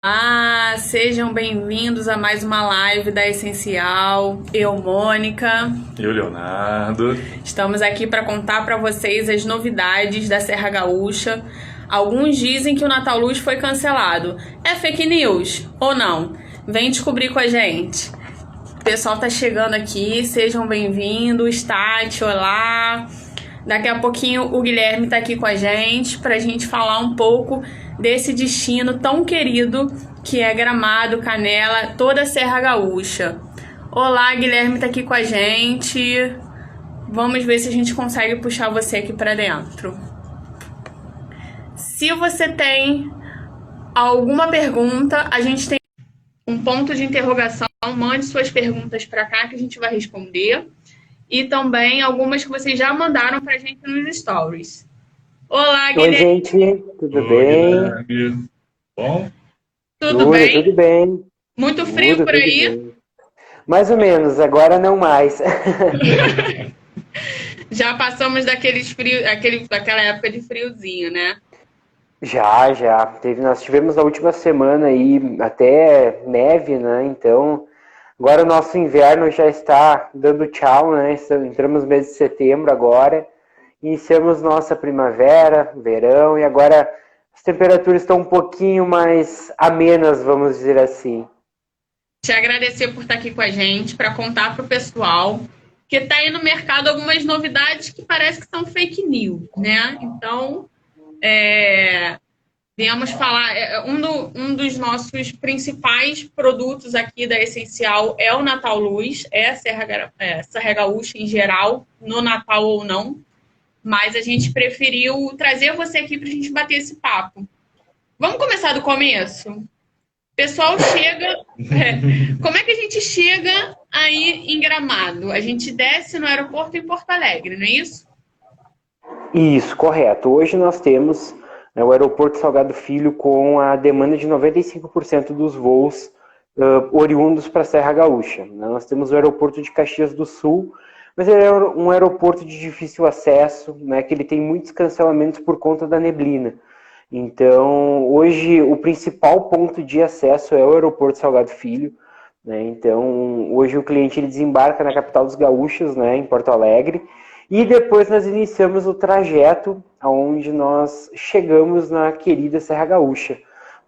Ah, sejam bem-vindos a mais uma live da Essencial. Eu, Mônica, E o Leonardo. estamos aqui para contar para vocês as novidades da Serra Gaúcha. Alguns dizem que o Natal Luz foi cancelado. É fake news ou não? Vem descobrir com a gente. O pessoal tá chegando aqui, sejam bem-vindos. Tati, olá. Daqui a pouquinho o Guilherme tá aqui com a gente pra gente falar um pouco desse destino tão querido que é Gramado, Canela, toda a Serra Gaúcha. Olá, Guilherme tá aqui com a gente. Vamos ver se a gente consegue puxar você aqui pra dentro. Se você tem alguma pergunta, a gente tem um ponto de interrogação. Mande suas perguntas pra cá que a gente vai responder. E também algumas que vocês já mandaram pra gente nos stories. Olá, Oi, Guilherme, gente, tudo Oi, bem? Guilherme. Bom? tudo Tudo bem? bem, Muito frio por tudo aí? bem. Mais ou menos, agora não mais. Já passamos daqueles frio, daquela época de friozinho, né? Já. Nós tivemos na última semana aí até neve, né? Então, agora o nosso inverno já está dando tchau, né? Entramos no mês de setembro agora. Iniciamos nossa primavera, verão, e agora as temperaturas estão um pouquinho mais amenas, vamos dizer assim. Te agradecer por estar aqui com a gente, para contar para o pessoal que está aí no mercado algumas novidades que parece que são fake news, né? Então, é, viemos falar, um dos nossos principais produtos aqui da Essencial é o Natal Luz, é a Serra Gaúcha em geral, no Natal ou não, mas a gente preferiu trazer você aqui para a gente bater esse papo. Vamos começar do começo? O pessoal chega. Como é que a gente chega aí em Gramado? A gente desce no aeroporto em Porto Alegre, não é isso? Isso, correto. Hoje nós temos, né, o aeroporto Salgado Filho com a demanda de 95% dos voos oriundos para a Serra Gaúcha, né? Nós temos o aeroporto de Caxias do Sul, mas ele é um aeroporto de difícil acesso, né, que ele tem muitos cancelamentos por conta da neblina. Então, hoje, o principal ponto de acesso é o aeroporto Salgado Filho, né? Então, hoje o cliente ele desembarca na capital dos gaúchos, né, em Porto Alegre, e depois nós iniciamos o trajeto aonde nós chegamos na querida Serra Gaúcha,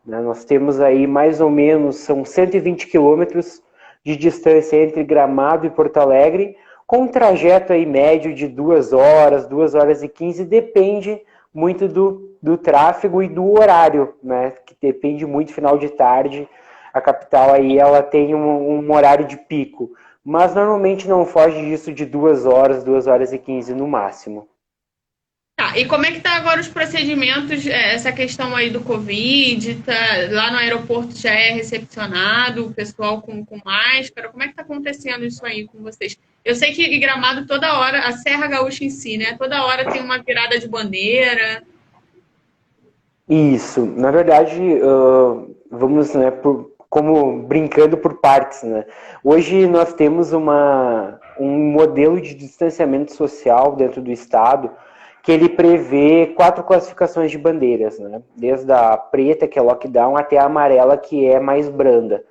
né? Nós temos aí mais ou menos, são 120 quilômetros de distância entre Gramado e Porto Alegre, com um trajeto aí médio de 2 horas e 15, depende muito do tráfego e do horário, né? Que depende muito, final de tarde, a capital aí ela tem um horário de pico, mas normalmente não foge disso de 2 horas e 15 no máximo. Tá, e como é que tá agora os procedimentos, essa questão aí do Covid, tá, lá no aeroporto já é recepcionado, o pessoal com máscara, como é que tá acontecendo isso aí com vocês? Eu sei que em Gramado toda hora, a Serra Gaúcha em si, né, toda hora tem uma virada de bandeira. Isso, na verdade, vamos, né, como brincando por partes, né? Hoje nós temos um modelo de distanciamento social dentro do estado que ele prevê 4 classificações de bandeiras, né? Desde a preta, que é lockdown, até a amarela, que é mais branda.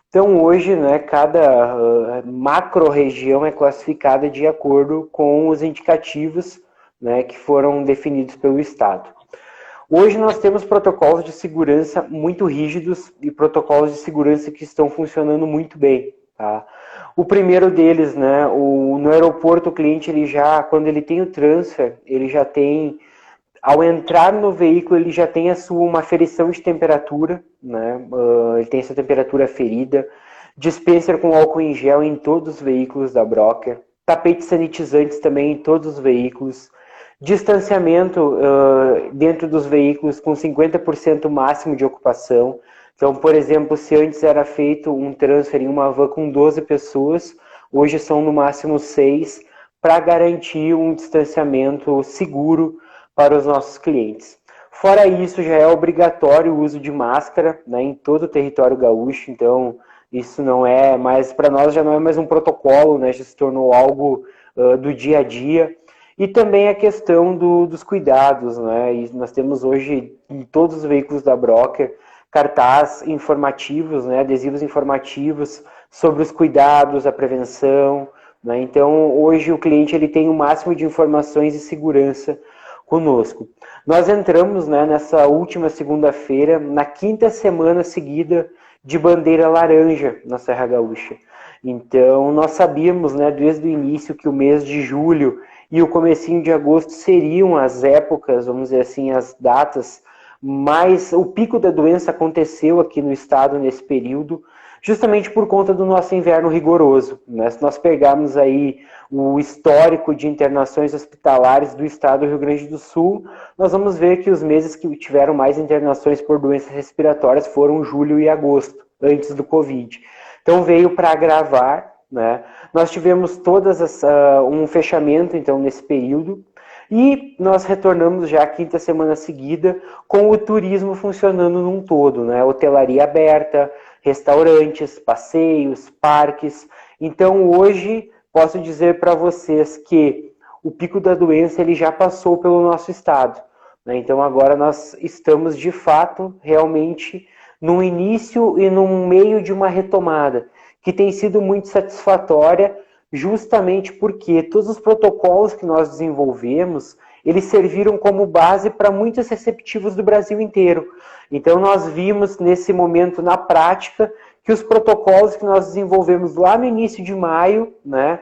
Então hoje, né, cada macro-região é classificada de acordo com os indicativos, né, que foram definidos pelo estado. Hoje nós temos protocolos de segurança muito rígidos e protocolos de segurança que estão funcionando muito bem. Tá? O primeiro deles, né, no aeroporto, o cliente, ele já, quando ele tem o transfer, ele já tem, ao entrar no veículo, ele já tem uma aferição de temperatura, né, ele tem essa temperatura aferida, dispenser com álcool em gel em todos os veículos da Broker, tapetes sanitizantes também em todos os veículos, distanciamento dentro dos veículos com 50% máximo de ocupação. Então, por exemplo, se antes era feito um transfer em uma van com 12 pessoas, hoje são no máximo 6, para garantir um distanciamento seguro para os nossos clientes. Fora isso, já é obrigatório o uso de máscara, né, em todo o território gaúcho, então isso não é mais, para nós já não é mais um protocolo, né, já se tornou algo do dia a dia. E também a questão dos cuidados, né? E nós temos hoje em todos os veículos da Broker cartaz informativos, né, adesivos informativos sobre os cuidados, a prevenção, né? Então, hoje o cliente ele tem o máximo de informações e segurança conosco. Nós entramos, né, nessa última segunda-feira, na 5ª semana seguida de bandeira laranja na Serra Gaúcha. Então, nós sabíamos, né, desde o início que o mês de julho e o comecinho de agosto seriam as épocas, vamos dizer assim, as datas, mas o pico da doença aconteceu aqui no estado nesse período, justamente por conta do nosso inverno rigoroso, né? Se nós pegarmos aí o histórico de internações hospitalares do estado do Rio Grande do Sul, nós vamos ver que os meses que tiveram mais internações por doenças respiratórias foram julho e agosto, antes do Covid. Então veio para agravar, né? Nós tivemos um fechamento então nesse período e nós retornamos já a 5ª semana seguida com o turismo funcionando num todo, né? Hotelaria aberta, restaurantes, passeios, parques. Então hoje posso dizer para vocês que o pico da doença ele já passou pelo nosso estado, né? Então agora nós estamos de fato realmente no início e no meio de uma retomada, que tem sido muito satisfatória, justamente porque todos os protocolos que nós desenvolvemos, eles serviram como base para muitos receptivos do Brasil inteiro. Então nós vimos nesse momento na prática que os protocolos que nós desenvolvemos lá no início de maio, né,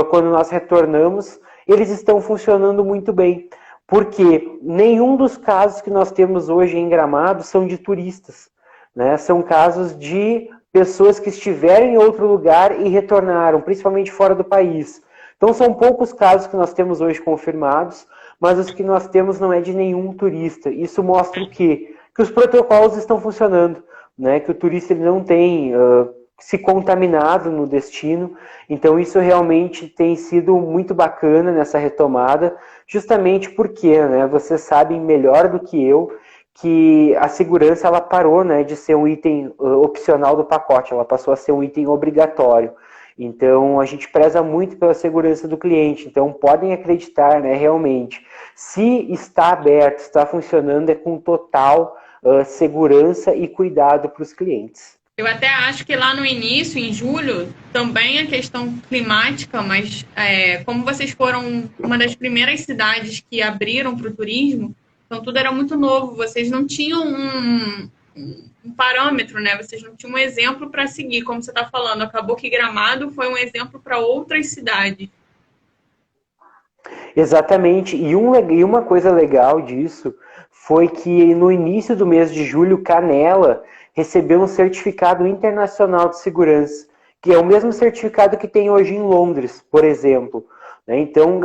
quando nós retornamos, eles estão funcionando muito bem. Porque nenhum dos casos que nós temos hoje em Gramado são de turistas, né? São casos de pessoas que estiveram em outro lugar e retornaram, principalmente fora do país. Então são poucos casos que nós temos hoje confirmados, mas os que nós temos não é de nenhum turista. Isso mostra o quê? Que os protocolos estão funcionando, né? Que o turista ele não tem se contaminado no destino. Então isso realmente tem sido muito bacana nessa retomada, justamente porque, né, vocês sabem melhor do que eu que a segurança ela parou, né, de ser um item opcional do pacote, ela passou a ser um item obrigatório. Então a gente preza muito pela segurança do cliente, então podem acreditar, né, realmente, se está aberto, está funcionando, é com total segurança e cuidado para os clientes. Eu até acho que lá no início, em julho, também a questão climática, mas como vocês foram uma das primeiras cidades que abriram para o turismo, então tudo era muito novo, vocês não tinham um parâmetro, né? Vocês não tinham um exemplo para seguir, como você está falando. Acabou que Gramado foi um exemplo para outras cidades. Exatamente, e uma coisa legal disso foi que no início do mês de julho, Canela recebeu um certificado internacional de segurança, que é o mesmo certificado que tem hoje em Londres, por exemplo. Então,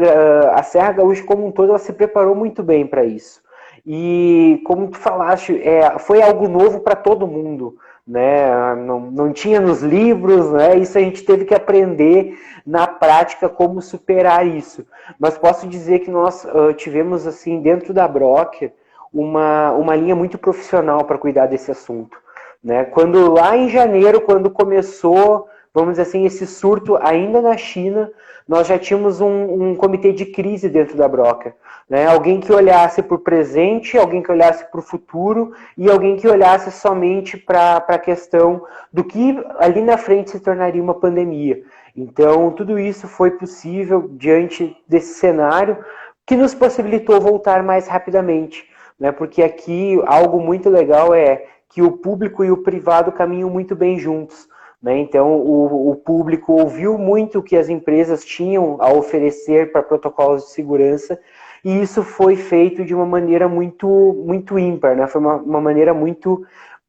a Serra Gaúcha como um todo, ela se preparou muito bem para isso. E, como tu falaste, foi algo novo para todo mundo, né? Não tinha nos livros, né? Isso a gente teve que aprender na prática como superar isso. Mas posso dizer que nós tivemos, assim, dentro da Broker, uma linha muito profissional para cuidar desse assunto, né? Quando lá em janeiro, quando começou, vamos dizer assim, esse surto ainda na China, nós já tínhamos um comitê de crise dentro da Broker, né? Alguém que olhasse para o presente, alguém que olhasse para o futuro e alguém que olhasse somente para a questão do que ali na frente se tornaria uma pandemia. Então, tudo isso foi possível diante desse cenário que nos possibilitou voltar mais rapidamente, né? Porque aqui algo muito legal é que o público e o privado caminham muito bem juntos, né? Então, o público ouviu muito o que as empresas tinham a oferecer para protocolos de segurança e isso foi feito de uma maneira muito, muito ímpar, né? Foi uma maneira muito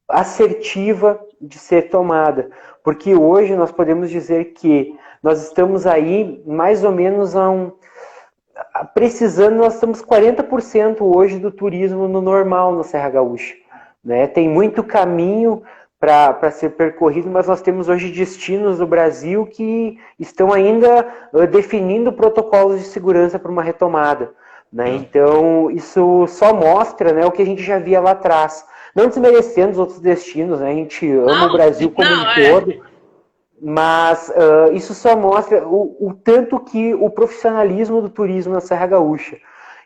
assertiva de ser tomada, porque hoje nós podemos dizer que nós estamos aí mais ou menos precisando, nós estamos 40% hoje do turismo no normal na Serra Gaúcha, né? Tem muito caminho para ser percorrido, mas nós temos hoje destinos do Brasil que estão ainda definindo protocolos de segurança para uma retomada, né? Então, isso só mostra, né, o que a gente já via lá atrás. Não desmerecendo os outros destinos, né? A gente ama o Brasil como um todo, mas isso só mostra o tanto que o profissionalismo do turismo na Serra Gaúcha.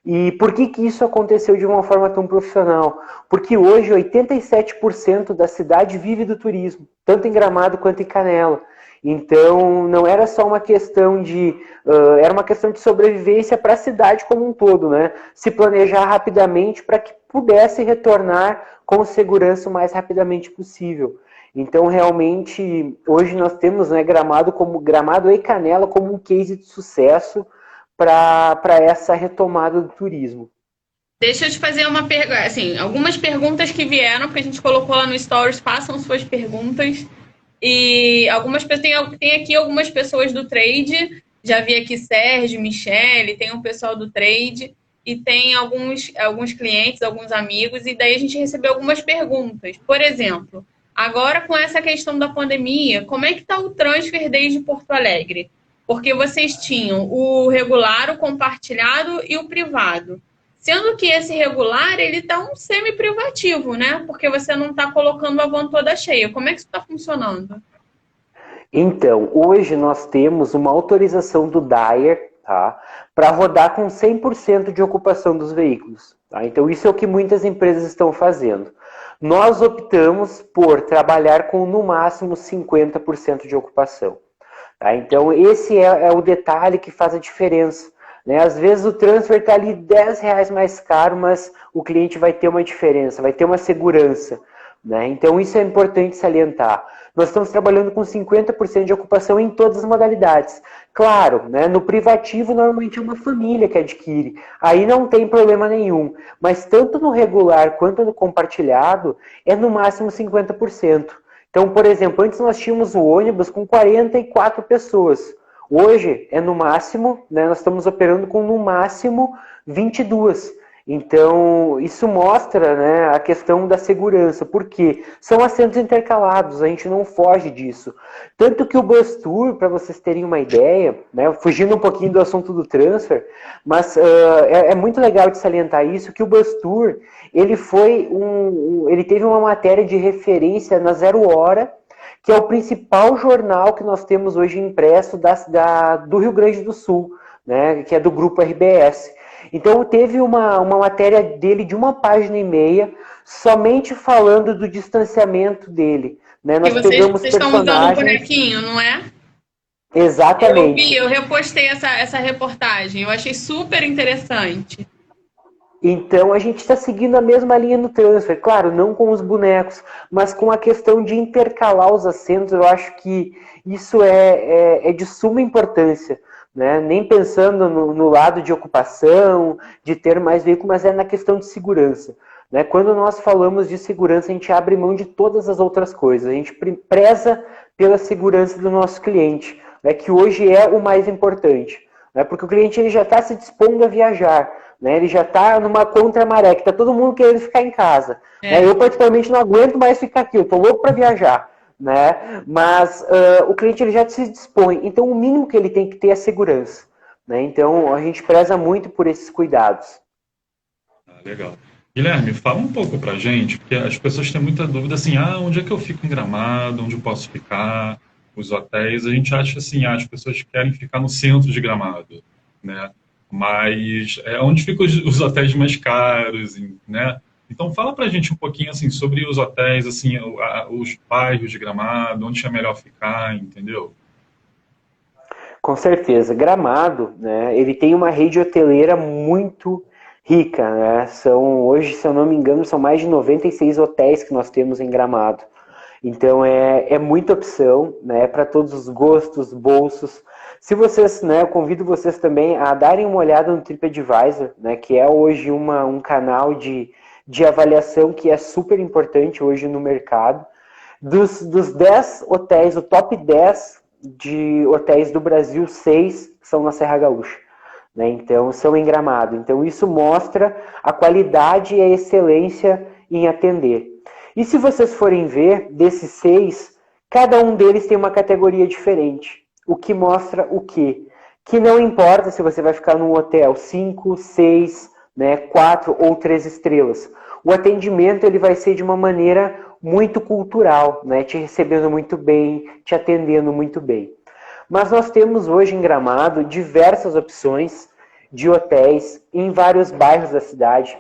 E por que que isso aconteceu de uma forma tão profissional? Porque hoje 87% da cidade vive do turismo, tanto em Gramado quanto em Canela. Então, não era só uma questão era uma questão de sobrevivência para a cidade como um todo, né? Se planejar rapidamente para que pudesse retornar com segurança o mais rapidamente possível. Então, realmente, hoje nós temos, né, Gramado e Canela como um case de sucesso para essa retomada do turismo. Deixa eu te fazer uma pergunta, assim, algumas perguntas que vieram, porque a gente colocou lá no Stories, façam suas perguntas. E algumas pessoas, tem aqui algumas pessoas do trade, já vi aqui Sérgio, Michele, tem um pessoal do trade, e tem alguns clientes, alguns amigos, e daí a gente recebeu algumas perguntas. Por exemplo, agora com essa questão da pandemia, como é que está o transfer desde Porto Alegre? Porque vocês tinham o regular, o compartilhado e o privado. Sendo que esse regular, ele está um semi-privativo, né? Porque você não está colocando a van toda cheia. Como é que isso está funcionando? Então, hoje nós temos uma autorização do DAER, tá, para rodar com 100% de ocupação dos veículos. Tá? Então, isso é o que muitas empresas estão fazendo. Nós optamos por trabalhar com, no máximo, 50% de ocupação. Tá? Então, esse é o detalhe que faz a diferença. Né? Às vezes o transfer está ali R$10 mais caro, mas o cliente vai ter uma diferença, vai ter uma segurança. Né? Então isso é importante salientar. Nós estamos trabalhando com 50% de ocupação em todas as modalidades. Claro, né? No privativo normalmente é uma família que adquire, aí não tem problema nenhum. Mas tanto no regular quanto no compartilhado é no máximo 50%. Então, por exemplo, antes nós tínhamos o ônibus com 44 pessoas. Hoje é no máximo, né, nós estamos operando com no máximo 22. Então, isso mostra, né, a questão da segurança, porque são assentos intercalados, a gente não foge disso. Tanto que o Bus Tour, para vocês terem uma ideia, né, fugindo um pouquinho do assunto do transfer, mas é muito legal de salientar isso, que o Bus Tour, ele teve uma matéria de referência na Zero Hora, que é o principal jornal que nós temos hoje impresso do Rio Grande do Sul, né, que é do grupo RBS. Então teve uma matéria dele de 1,5 página, somente falando do distanciamento dele. Né? Nós vocês estão usando o bonequinho, não é? Exatamente. Eu repostei essa reportagem, eu achei super interessante. Então, a gente está seguindo a mesma linha no transfer. Claro, não com os bonecos, mas com a questão de intercalar os assentos. Eu acho que isso é de suma importância. Né? Nem pensando no lado de ocupação, de ter mais veículo, mas é na questão de segurança. Né? Quando nós falamos de segurança, a gente abre mão de todas as outras coisas. A gente preza pela segurança do nosso cliente, né? Que hoje é o mais importante. Né? Porque o cliente ele já está se dispondo a viajar. Né? Ele já está numa contramaré, que está todo mundo querendo ficar em casa. Né? Eu, particularmente, não aguento mais ficar aqui, eu estou louco para viajar. Né? Mas o cliente ele já se dispõe, então o mínimo que ele tem que ter é segurança. Né? Então, a gente preza muito por esses cuidados. Legal. Guilherme, fala um pouco para a gente, porque as pessoas têm muita dúvida assim, onde é que eu fico em Gramado, onde eu posso ficar, os hotéis, a gente acha assim, as pessoas querem ficar no centro de Gramado, né? Mas onde ficam os hotéis mais caros, né? Então fala pra gente um pouquinho assim sobre os hotéis, assim, os bairros de Gramado, onde é melhor ficar, entendeu? Com certeza. Gramado, né, ele tem uma rede hoteleira muito rica, né? Hoje, se eu não me engano, são mais de 96 hotéis que nós temos em Gramado. Então é muita opção, né, para todos os gostos, bolsos. Se vocês, né, eu convido vocês também a darem uma olhada no TripAdvisor, né, que é hoje um canal de avaliação que é super importante hoje no mercado. Dos 10 hotéis, o top 10 de hotéis do Brasil, 6 são na Serra Gaúcha. Né, então, são em Gramado. Então, isso mostra a qualidade e a excelência em atender. E se vocês forem ver, desses 6, cada um deles tem uma categoria diferente. O que mostra o quê? Que não importa se você vai ficar num hotel 5, 6, né, 4 ou 3 estrelas. O atendimento ele vai ser de uma maneira muito cultural, né, te recebendo muito bem, te atendendo muito bem. Mas nós temos hoje em Gramado diversas opções de hotéis em vários bairros da cidade.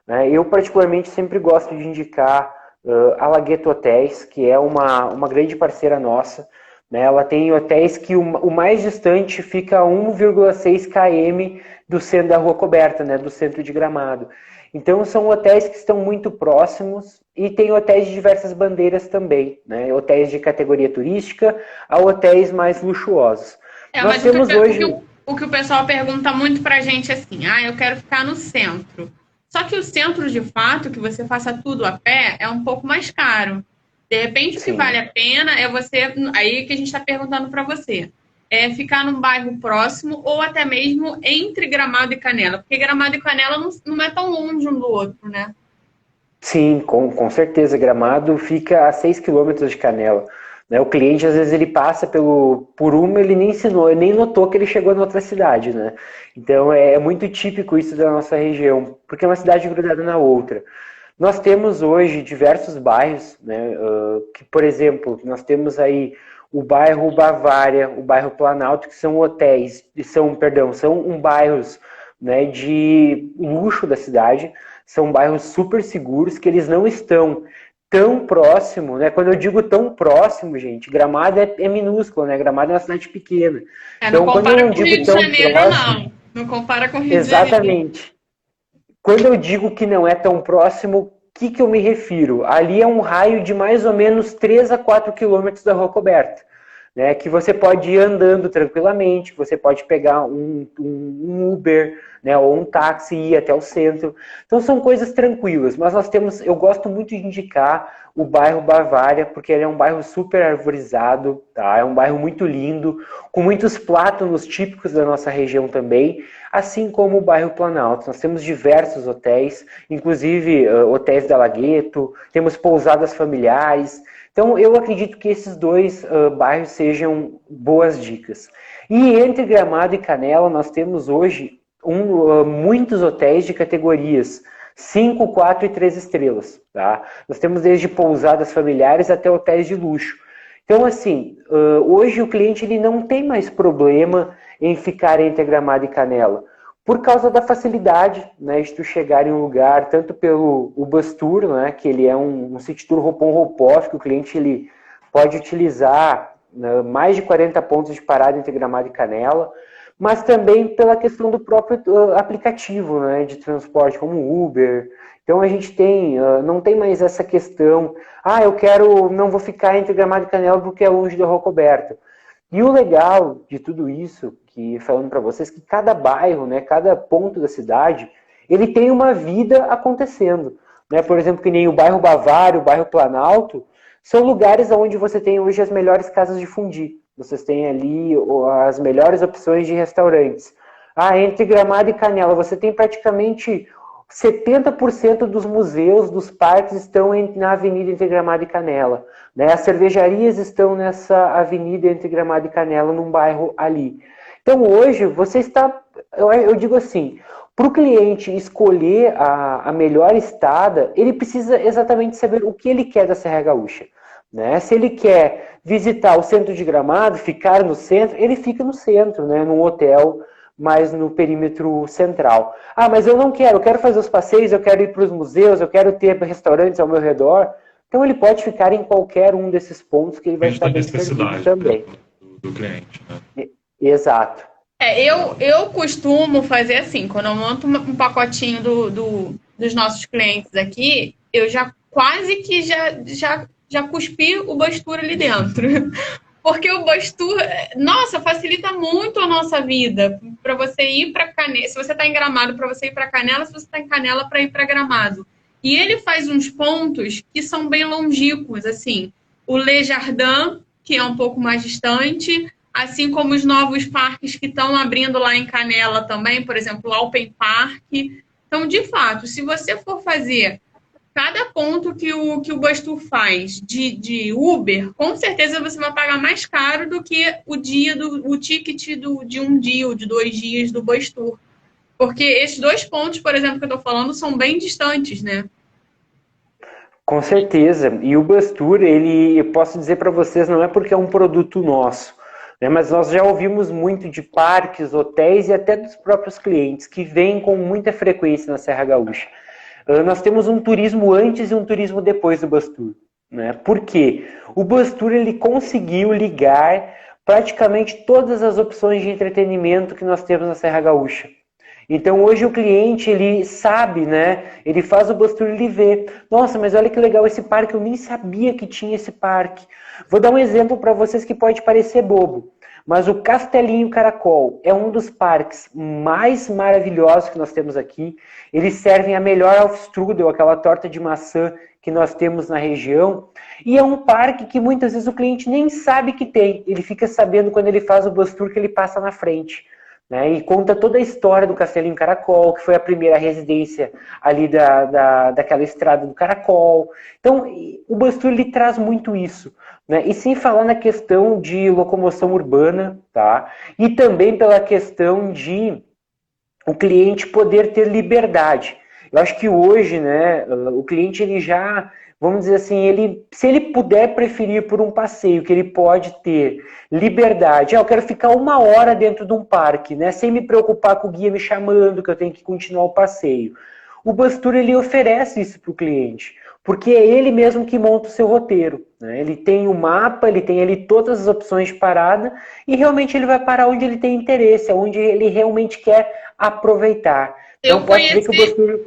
Né? Eu, particularmente, sempre gosto de indicar a Lagueto Hotéis, que é uma grande parceira nossa. Né? Ela tem hotéis que o mais distante fica a 1,6 km do centro da Rua Coberta, né? Do centro de Gramado. Então, são hotéis que estão muito próximos e tem hotéis de diversas bandeiras também. Né? Hotéis de categoria turística a hotéis mais luxuosos. Nós temos hoje... O que o pessoal pergunta muito pra gente é assim, eu quero ficar no centro. Só que o centro, de fato, que você faça tudo a pé, é um pouco mais caro. De repente, o que vale a pena é você... Aí que a gente está perguntando para você. É ficar num bairro próximo ou até mesmo entre Gramado e Canela. Porque Gramado e Canela não é tão longe um do outro, né? Sim, com certeza. Gramado fica a 6 quilômetros de Canela. Né? O cliente, às vezes, ele passa por uma, ele nem notou que ele chegou na outra cidade. Né? Então, é muito típico isso da nossa região, porque é uma cidade grudada na outra. Nós temos hoje diversos bairros, né? Que, por exemplo, nós temos aí o bairro Bavária, o bairro Planalto, que são hotéis, são bairros, né, de luxo da cidade, são bairros super seguros, que eles não estão tão próximo, né? Quando eu digo tão próximo, gente, Gramado é minúsculo, né? Gramado é uma cidade pequena. Então, não compara com o Rio de Janeiro, não. Não compara com o Rio de Janeiro. Exatamente. Quando eu digo que não é tão próximo, o que eu me refiro? Ali é um raio de mais ou menos 3 a 4 quilômetros da Rua Coberta, né? Que você pode ir andando tranquilamente, você pode pegar um Uber, né? Ou um táxi e ir até o centro. Então são coisas tranquilas, mas eu gosto muito de indicar o bairro Bavária, porque ele é um bairro super arvorizado, tá? É um bairro muito lindo, com muitos plátanos típicos da nossa região também, assim como o bairro Planalto. Nós temos diversos hotéis, inclusive hotéis da Lagueto, temos pousadas familiares. Então, eu acredito que esses dois bairros sejam boas dicas. E entre Gramado e Canela, nós temos hoje muitos hotéis de categorias 5, 4 e 3 estrelas. Tá? Nós temos desde pousadas familiares até hotéis de luxo. Então, assim, hoje o cliente ele não tem mais problema em ficar entre Gramado e Canela, por causa da facilidade, né, de tu chegar em um lugar, tanto pelo bus tour, né, que ele é um city tour roupon-roupoff, que o cliente ele pode utilizar, né, mais de 40 pontos de parada entre Gramado e Canela, mas também pela questão do próprio aplicativo, né, de transporte, como o Uber. Então a gente não tem mais essa questão, não vou ficar entre Gramado e Canela porque é longe da Rua Coberta. E o legal de tudo isso, que falando para vocês, que cada bairro, né, cada ponto da cidade, ele tem uma vida acontecendo. Né? Por exemplo, que nem o bairro Bavário, o bairro Planalto, são lugares onde você tem hoje as melhores casas de fundi. Vocês têm ali as melhores opções de restaurantes. Entre Gramado e Canela, você tem praticamente 70% dos museus, dos parques estão na avenida entre Gramado e Canela. Né? As cervejarias estão nessa avenida entre Gramado e Canela, num bairro ali. Então hoje, você está, eu digo assim, para o cliente escolher a melhor estada, ele precisa exatamente saber o que ele quer da Serra Gaúcha. Né? Se ele quer visitar o centro de Gramado, ficar no centro, ele fica no centro, né? Num hotel, mas no perímetro central. Mas eu não quero, eu quero fazer os passeios, eu quero ir para os museus, eu quero ter restaurantes ao meu redor. Então ele pode ficar em qualquer um desses pontos que ele vai estar bem servido também. Do cliente, né? Exato. Eu costumo fazer assim, quando eu monto um pacotinho dos nossos clientes aqui, eu já quase que já cuspi o bus tour ali dentro. Porque o bus tour, nossa, facilita muito a nossa vida. Para você ir para Canela, se você está em Gramado, para você ir para Canela, se você está em Canela, para ir para Gramado. E ele faz uns pontos que são bem longínquos, assim. O Le Jardin, que é um pouco mais distante, assim como os novos parques que estão abrindo lá em Canela também, por exemplo, o Alpen Park. Então, de fato, se você for fazer cada ponto que o bus tour faz de Uber, com certeza você vai pagar mais caro do que o ticket de um dia ou de 2 dias do bus tour. Porque esses 2 pontos, por exemplo, que eu estou falando, são bem distantes, né? Com certeza. E o bus tour, eu posso dizer para vocês, não é porque é um produto nosso. né? Mas nós já ouvimos muito de parques, hotéis e até dos próprios clientes que vêm com muita frequência na Serra Gaúcha. Nós temos um turismo antes e um turismo depois do Bus Tour, né? Por quê? O Bus Tour ele conseguiu ligar praticamente todas as opções de entretenimento que nós temos na Serra Gaúcha. Então hoje o cliente, ele sabe, né? Ele faz o Bus Tour e ele vê. Nossa, mas olha que legal esse parque, eu nem sabia que tinha esse parque. Vou dar um exemplo para vocês que pode parecer bobo, mas o Castelinho Caracol é um dos parques mais maravilhosos que nós temos aqui. Eles servem a melhor Aufstrudel, aquela torta de maçã que nós temos na região. E é um parque que muitas vezes o cliente nem sabe que tem. Ele fica sabendo quando ele faz o Bus Tour que ele passa na frente, né? E conta toda a história do Castelinho Caracol, que foi a primeira residência ali daquela estrada do Caracol. Então, o Bus Tour ele traz muito isso, né? E sem falar na questão de locomoção urbana, tá? E também pela questão de o cliente poder ter liberdade. Eu acho que hoje, né, o cliente ele já, vamos dizer assim, se ele puder preferir por um passeio que ele pode ter liberdade, eu quero ficar 1 hora dentro de um parque, né, sem me preocupar com o guia me chamando, que eu tenho que continuar o passeio. O Bus Tour ele oferece isso para o cliente, porque é ele mesmo que monta o seu roteiro, né? Ele tem o mapa, ele tem ali todas as opções de parada e realmente ele vai parar onde ele tem interesse, onde ele realmente quer aproveitar. Então pode ver que o Bus Tour...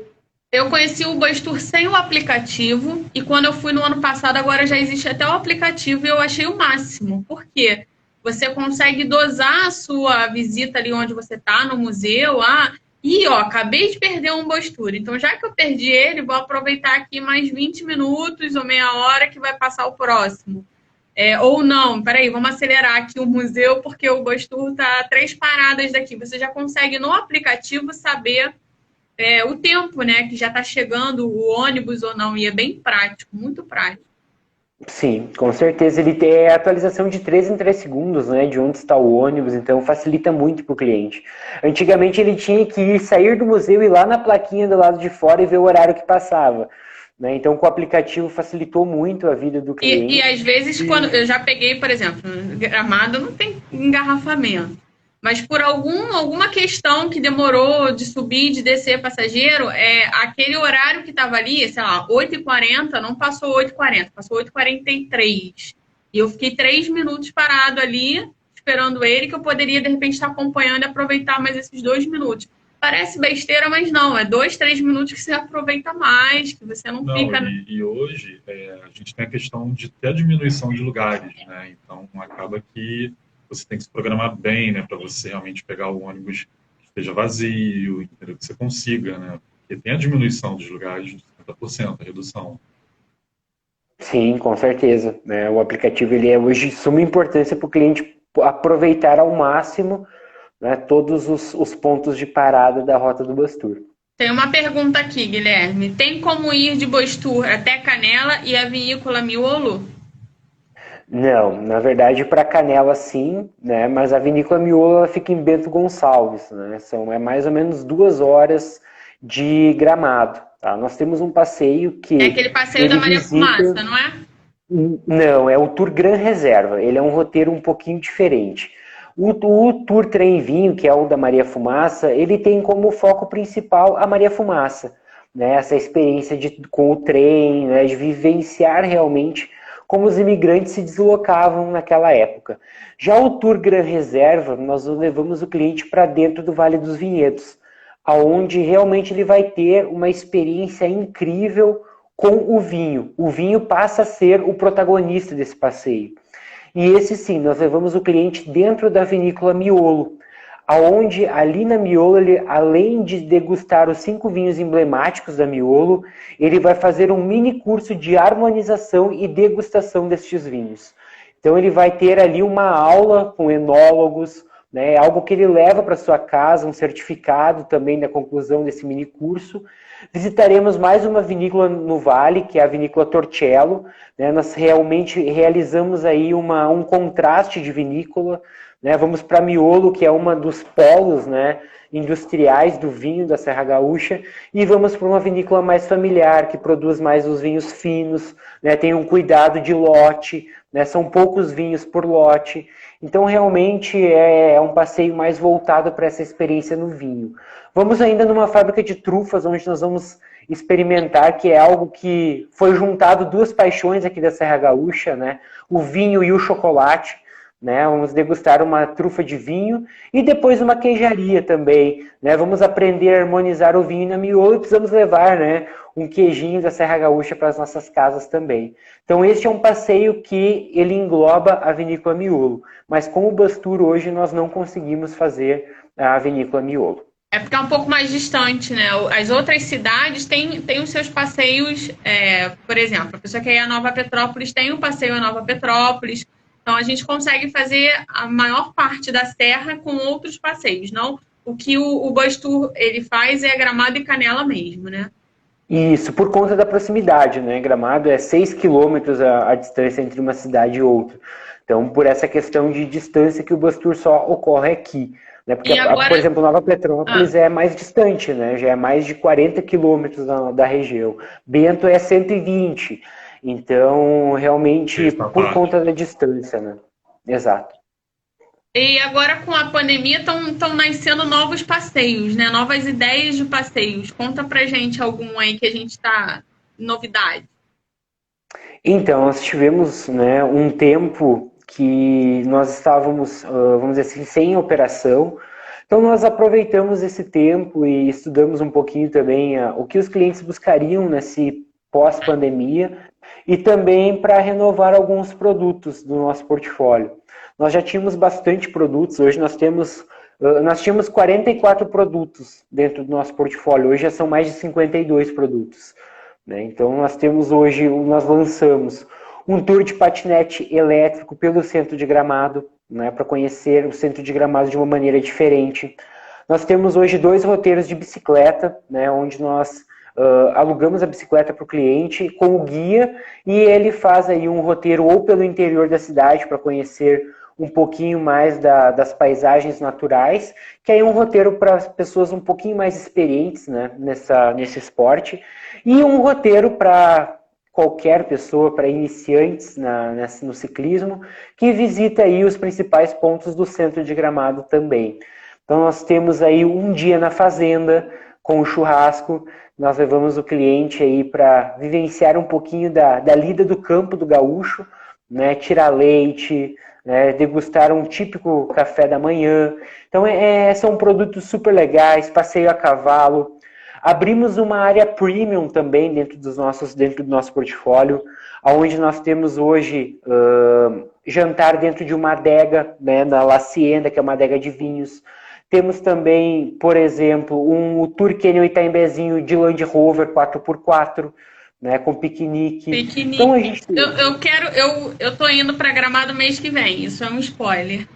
Eu conheci o Bus Tour sem o aplicativo e quando eu fui no ano passado, agora já existe até o aplicativo e eu achei o máximo. Por quê? Você consegue dosar a sua visita ali onde você está, no museu. Acabei de perder um Bus Tour. Então, já que eu perdi ele, vou aproveitar aqui mais 20 minutos ou meia hora que vai passar o próximo. Ou não, peraí, vamos acelerar aqui o museu porque o Bus Tour está 3 paradas daqui. Você já consegue no aplicativo saber... o tempo, né, que já está chegando o ônibus ou não, e é bem prático, muito prático. Sim, com certeza. Ele tem a atualização de 3 em 3 segundos, né, de onde está o ônibus, então facilita muito para o cliente. Antigamente ele tinha que sair do museu e ir lá na plaquinha do lado de fora e ver o horário que passava, né? Então com o aplicativo facilitou muito a vida do cliente. E às vezes, quando eu já peguei, por exemplo, Gramado não tem engarrafamento. Mas por alguma questão que demorou de subir, de descer passageiro, aquele horário que estava ali, sei lá, 8h40, não passou 8h40, passou 8h43. E eu fiquei 3 minutos parado ali, esperando ele, que eu poderia, de repente, estar acompanhando e aproveitar mais esses 2 minutos. Parece besteira, mas não, é 2, 3 minutos que você aproveita mais, que você não fica... E hoje, a gente tem a questão de ter a diminuição de lugares, né? Então, acaba que você tem que se programar bem, né, para você realmente pegar o ônibus que esteja vazio, entendeu? Que você consiga, né? Porque tem a diminuição dos lugares de 50%, a redução. Sim, com certeza, né? O aplicativo ele é hoje de suma importância para o cliente aproveitar ao máximo, né, todos os pontos de parada da rota do Bus Tour. Tem uma pergunta aqui, Guilherme. Tem como ir de Bus Tour até Canela e a vinícola Miolo? Não, na verdade para Canela sim, né? Mas a vinícola Miolo ela fica em Bento Gonçalves, né? É mais ou menos 2 horas de Gramado, tá? Nós temos um passeio que... É aquele passeio da Maria Fumaça, não é? Não, é o Tour Gran Reserva. Ele é um roteiro um pouquinho diferente. O Tour Trem Vinho, que é o da Maria Fumaça, ele tem como foco principal a Maria Fumaça, né? Essa experiência com o trem, né? De vivenciar realmente como os imigrantes se deslocavam naquela época. Já o Tour Gran Reserva, nós levamos o cliente para dentro do Vale dos Vinhedos, aonde realmente ele vai ter uma experiência incrível com o vinho. O vinho passa a ser o protagonista desse passeio. E esse sim, nós levamos o cliente dentro da vinícola Miolo, aonde ali na Miolo, ele, além de degustar os 5 vinhos emblemáticos da Miolo, ele vai fazer um mini curso de harmonização e degustação destes vinhos. Então ele vai ter ali uma aula com enólogos, né, algo que ele leva para sua casa, um certificado também na conclusão desse mini curso. Visitaremos mais uma vinícola no Vale, que é a vinícola Torcello, né? Nós realmente realizamos aí um contraste de vinícola, né? Vamos para Miolo, que é uma dos polos, né, industriais do vinho da Serra Gaúcha, e vamos para uma vinícola mais familiar, que produz mais os vinhos finos, né? Tem um cuidado de lote, né? São poucos vinhos por lote. Então, realmente, é um passeio mais voltado para essa experiência no vinho. Vamos ainda numa fábrica de trufas, onde nós vamos experimentar, que é algo que foi juntado duas paixões aqui da Serra Gaúcha, né? O vinho e o chocolate. Né? Vamos degustar uma trufa de vinho e depois uma queijaria também. Né? Vamos aprender a harmonizar o vinho na miolo e precisamos levar, né, um queijinho da Serra Gaúcha para as nossas casas também. Então este é um passeio que ele engloba a vinícola Miolo, mas com o Bastur hoje nós não conseguimos fazer a vinícola Miolo. É porque é um pouco mais distante, né? As outras cidades têm os seus passeios, por exemplo, a pessoa que é a Nova Petrópolis tem um passeio a Nova Petrópolis. Então, a gente consegue fazer a maior parte da serra com outros passeios. Não, o que o Bastur ele faz é Gramado e Canela mesmo, né? Isso, por conta da proximidade, né? Gramado é 6 quilômetros a distância entre uma cidade e outra. Então, por essa questão de distância que o Bastur só ocorre aqui. Né? Porque, agora... por exemplo, Nova Petrópolis é mais distante, né? Já é mais de 40 quilômetros da região. Bento é 120. Então, realmente, por conta da distância, né? Exato. E agora, com a pandemia, estão nascendo novos passeios, né? Novas ideias de passeios. Conta pra gente algum aí que a gente está... Novidade. Então, nós tivemos, né, um tempo que nós estávamos, vamos dizer assim, sem operação. Então, nós aproveitamos esse tempo e estudamos um pouquinho também o que os clientes buscariam nesse pós-pandemia e também para renovar alguns produtos do nosso portfólio. Nós já tínhamos bastante produtos, hoje nós tínhamos 44 produtos dentro do nosso portfólio, hoje já são mais de 52 produtos. Né? Então nós lançamos um tour de patinete elétrico pelo centro de Gramado, né, para conhecer o centro de Gramado de uma maneira diferente. Nós temos hoje 2 roteiros de bicicleta, né, onde nós alugamos a bicicleta para o cliente com o guia e ele faz aí um roteiro ou pelo interior da cidade para conhecer um pouquinho mais das paisagens naturais, que aí é um roteiro para pessoas um pouquinho mais experientes, né, nesse esporte, e um roteiro para qualquer pessoa, para iniciantes no ciclismo, que visita aí os principais pontos do centro de Gramado também. Então nós temos aí um dia na fazenda, com o churrasco, nós levamos o cliente aí para vivenciar um pouquinho da lida do campo do gaúcho, né, tirar leite, né, degustar um típico café da manhã. Então são produtos super legais, passeio a cavalo. Abrimos uma área premium também dentro do nosso portfólio, onde nós temos hoje jantar dentro de uma adega, né, na La Hacienda, que é uma adega de vinhos. Temos também, por exemplo, o Tour Canyon Itaimbezinho de Land Rover 4x4, né, com piquenique. Então, a gente... eu tô indo para Gramado mês que vem, isso é um spoiler.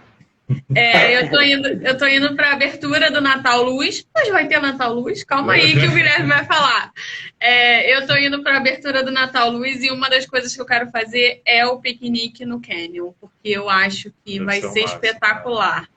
Eu tô indo para a abertura do Natal Luz. Hoje vai ter Natal Luz? Calma aí que o Guilherme vai falar. Eu tô indo para a abertura do Natal Luz e uma das coisas que eu quero fazer é o piquenique no Canyon, porque eu acho que vai ser espetacular.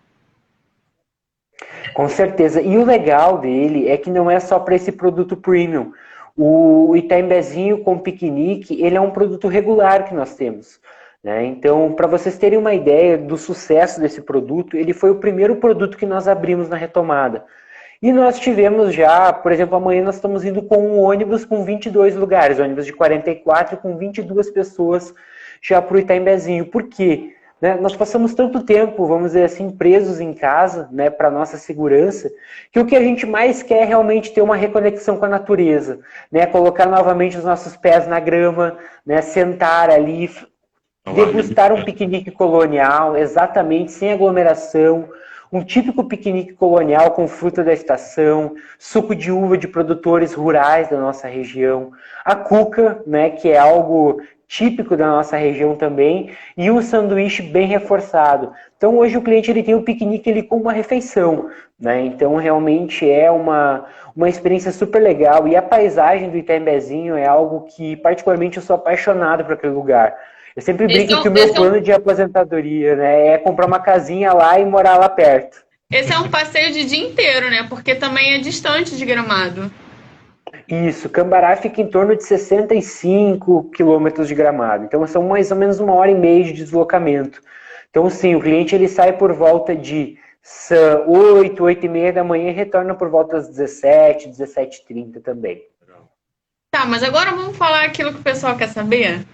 Com certeza. E o legal dele é que não é só para esse produto premium. O Itaimbezinho com piquenique, ele é um produto regular que nós temos. Né? Então, para vocês terem uma ideia do sucesso desse produto, ele foi o primeiro produto que nós abrimos na retomada. E nós tivemos já, por exemplo, amanhã nós estamos indo com um ônibus com 22 lugares, ônibus de 44 com 22 pessoas já para o Itaimbezinho. Por quê? Né? Nós passamos tanto tempo, vamos dizer assim, presos em casa, né, para nossa segurança, que o que a gente mais quer é realmente ter uma reconexão com a natureza, né, colocar novamente os nossos pés na grama, né, sentar ali, degustar um piquenique colonial, exatamente, sem aglomeração, um típico piquenique colonial com fruta da estação, suco de uva de produtores rurais da nossa região, a cuca, né, que é algo típico da nossa região também, e um sanduíche bem reforçado. Então hoje o cliente ele tem o piquenique ele com uma refeição, né? Então realmente é uma experiência super legal, e a paisagem do Itaimbezinho é algo que particularmente eu sou apaixonado por aquele lugar. Eu sempre brinco que o meu plano de aposentadoria, né, é comprar uma casinha lá e morar lá perto. Esse é um passeio de dia inteiro, né? Porque também é distante de Gramado. Isso, Cambará fica em torno de 65 quilômetros de Gramado. Então, são mais ou menos 1h30 de deslocamento. Então, sim, o cliente ele sai por volta de 8, 8h30 da manhã e retorna por volta das 17, 17h30 também. Tá, mas agora vamos falar aquilo que o pessoal quer saber.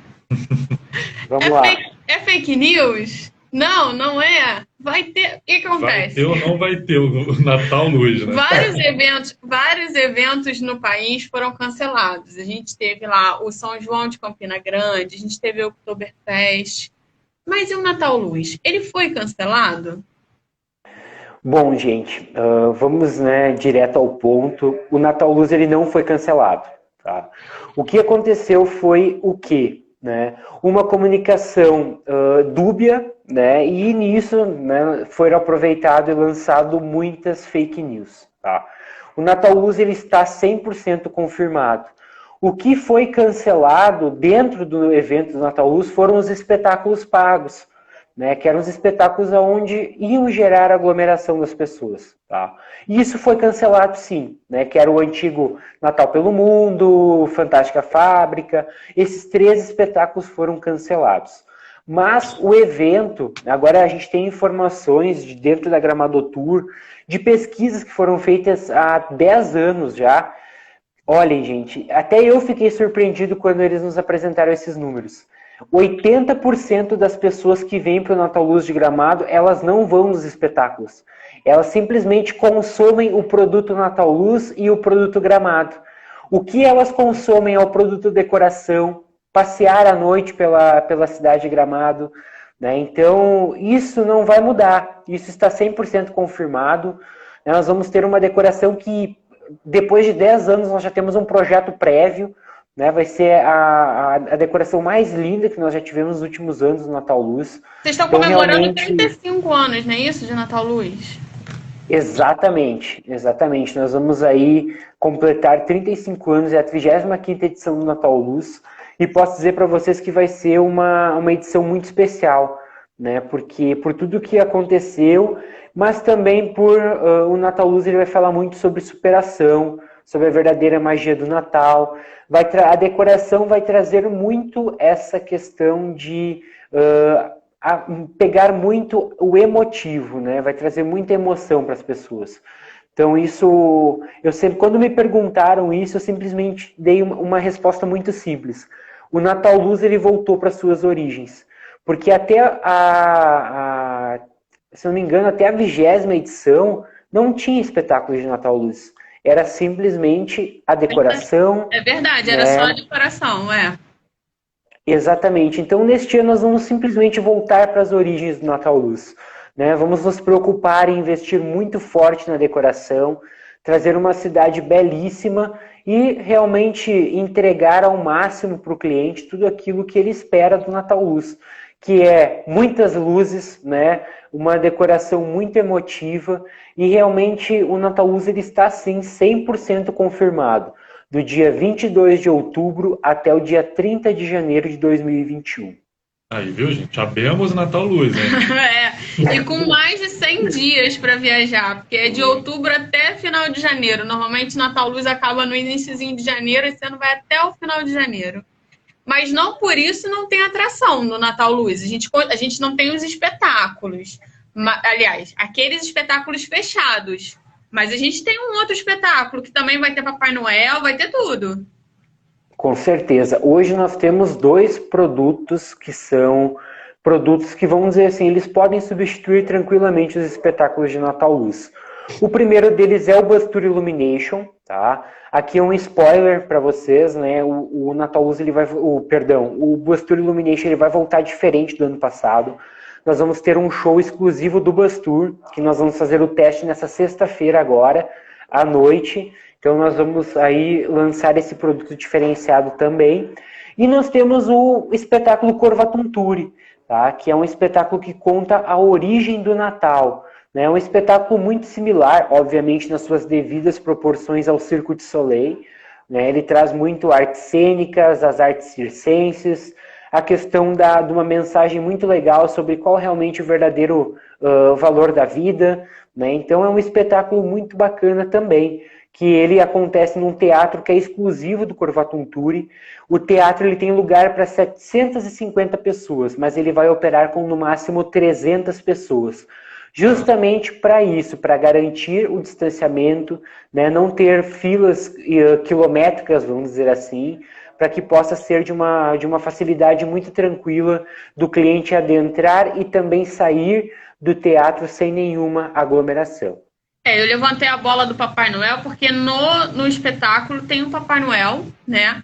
Vamos lá. É fake news? Não, não é. Vai ter. O que acontece? Vai ter ou não vai ter o Natal Luz, né? Vários eventos no país foram cancelados. A gente teve lá o São João de Campina Grande, a gente teve o Oktoberfest. Mas e o Natal Luz? Ele foi cancelado? Bom, gente, vamos, né, direto ao ponto. O Natal Luz ele não foi cancelado. Tá? O que aconteceu foi o quê? Né? Uma comunicação dúbia, né? E nisso, né, foram aproveitado e lançado muitas fake news. Tá? O Natal Luz ele está 100% confirmado. O que foi cancelado dentro do evento do Natal Luz foram os espetáculos pagos, né, que eram os espetáculos onde iam gerar aglomeração das pessoas. Tá? E isso foi cancelado sim, né, que era o antigo Natal pelo Mundo, Fantástica Fábrica, esses 3 espetáculos foram cancelados. Mas o evento, agora a gente tem informações de dentro da Gramado Tour, de pesquisas que foram feitas há 10 anos já. Olhem, gente, até eu fiquei surpreendido quando eles nos apresentaram esses números. 80% das pessoas que vêm para o Natal Luz de Gramado, elas não vão nos espetáculos. Elas simplesmente consomem o produto Natal Luz e o produto Gramado. O que elas consomem é o produto decoração, passear à noite pela cidade de Gramado. Né? Então, isso não vai mudar. Isso está 100% confirmado. Nós vamos ter uma decoração que, depois de 10 anos, nós já temos um projeto prévio. Né, vai ser a decoração mais linda que nós já tivemos nos últimos anos no Natal Luz. Vocês estão comemorando 35 anos, não é isso, de Natal Luz? Exatamente, exatamente. Nós vamos aí completar 35 anos, é a 35ª edição do Natal Luz, e posso dizer para vocês que vai ser uma edição muito especial, né, porque por tudo que aconteceu, mas também por o Natal Luz ele vai falar muito sobre superação, sobre a verdadeira magia do Natal. A decoração vai trazer muito essa questão de pegar muito o emotivo, né? Vai trazer muita emoção para as pessoas. Então isso, quando me perguntaram isso, eu simplesmente dei uma resposta muito simples. O Natal Luz ele voltou para suas origens, porque até se não me engano, até a 20ª edição não tinha espetáculo de Natal Luz. Era simplesmente a decoração. É verdade, era só a decoração, é. Exatamente. Então, neste ano, nós vamos simplesmente voltar para as origens do Natal Luz. Né? Vamos nos preocupar em investir muito forte na decoração, trazer uma cidade belíssima e realmente entregar ao máximo para o cliente tudo aquilo que ele espera do Natal Luz, que é muitas luzes, né? Uma decoração muito emotiva, e realmente o Natal Luz ele está sim 100% confirmado, do dia 22 de outubro até o dia 30 de janeiro de 2021. Aí, viu, gente? Abemos o Natal Luz, hein? E com mais de 100 dias para viajar, porque é de outubro até final de janeiro. Normalmente Natal Luz acaba no iniciozinho de janeiro, esse ano vai até o final de janeiro. Mas não por isso não tem atração no Natal Luz. A gente não tem os espetáculos. Aliás, aqueles espetáculos fechados. Mas a gente tem um outro espetáculo que também vai ter Papai Noel, vai ter tudo. Com certeza. Hoje nós temos 2 produtos que são produtos que, vamos dizer assim, eles podem substituir tranquilamente os espetáculos de Natal Luz. O primeiro deles é o Buzz Tour Illumination, tá? Aqui é um spoiler para vocês, né? O Natal Luz o Buzz Tour Illumination ele vai voltar diferente do ano passado. Nós vamos ter um show exclusivo do Buzz Tour, que nós vamos fazer o teste nessa sexta-feira agora, à noite. Então nós vamos aí lançar esse produto diferenciado também. E nós temos o espetáculo Corvatunturi, tá? Que é um espetáculo que conta a origem do Natal. É um espetáculo muito similar, obviamente, nas suas devidas proporções ao Circo de Soleil. Né? Ele traz muito artes cênicas, as artes circenses, a questão de uma mensagem muito legal sobre qual realmente o verdadeiro valor da vida. Né? Então é um espetáculo muito bacana também, que ele acontece num teatro que é exclusivo do Corvatum Turi. O teatro ele tem lugar para 750 pessoas, mas ele vai operar com no máximo 300 pessoas. Justamente para isso, para garantir o distanciamento, né, não ter filas quilométricas, vamos dizer assim, para que possa ser de uma facilidade muito tranquila do cliente adentrar e também sair do teatro sem nenhuma aglomeração. Eu levantei a bola do Papai Noel porque no espetáculo tem um Papai Noel, né?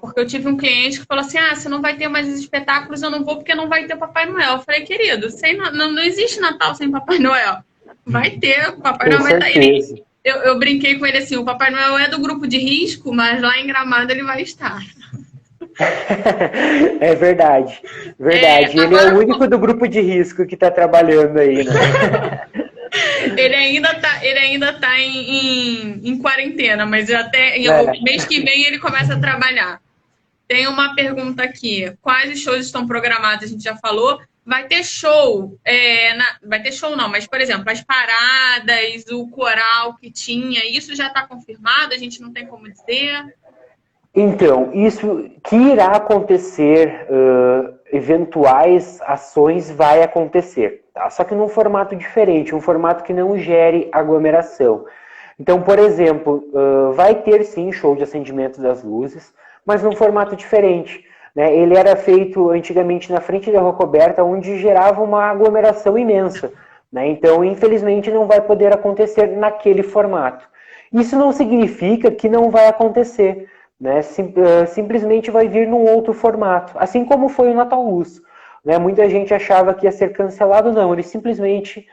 Porque eu tive um cliente que falou assim, você não vai ter mais os espetáculos, eu não vou porque não vai ter Papai Noel. Eu falei, querido, não existe Natal sem Papai Noel. Vai ter, o Papai Noel vai estar aí. Eu brinquei com ele assim, o Papai Noel é do grupo de risco, mas lá em Gramado ele vai estar. É verdade, verdade. Ele é o único do grupo de risco que está trabalhando aí, né? Ele ainda tá em quarentena, mas o mês que vem ele começa a trabalhar. Tem uma pergunta aqui. Quais os shows estão programados? A gente já falou. Vai ter show. Vai ter show não, mas, por exemplo, as paradas, o coral que tinha, isso já está confirmado? A gente não tem como dizer? Então, isso que irá acontecer, eventuais ações vai acontecer, tá? Só que num formato diferente, um formato que não gere aglomeração. Então, por exemplo, vai ter sim show de acendimento das luzes, mas num formato diferente, né? Ele era feito antigamente na frente da rua coberta, onde gerava uma aglomeração imensa, né? Então, infelizmente, não vai poder acontecer naquele formato. Isso não significa que não vai acontecer, né? Simplesmente vai vir num outro formato, assim como foi o Natal Luz, né? Muita gente achava que ia ser cancelado, não, ele simplesmente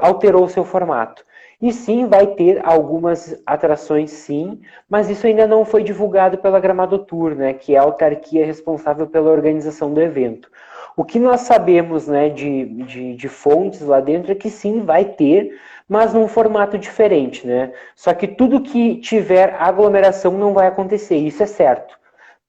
alterou seu formato. E sim, vai ter algumas atrações sim, mas isso ainda não foi divulgado pela Gramado Tour, né, que é a autarquia responsável pela organização do evento. O que nós sabemos, né, de fontes lá dentro é que sim, vai ter, mas num formato diferente, né? Só que tudo que tiver aglomeração não vai acontecer, isso é certo,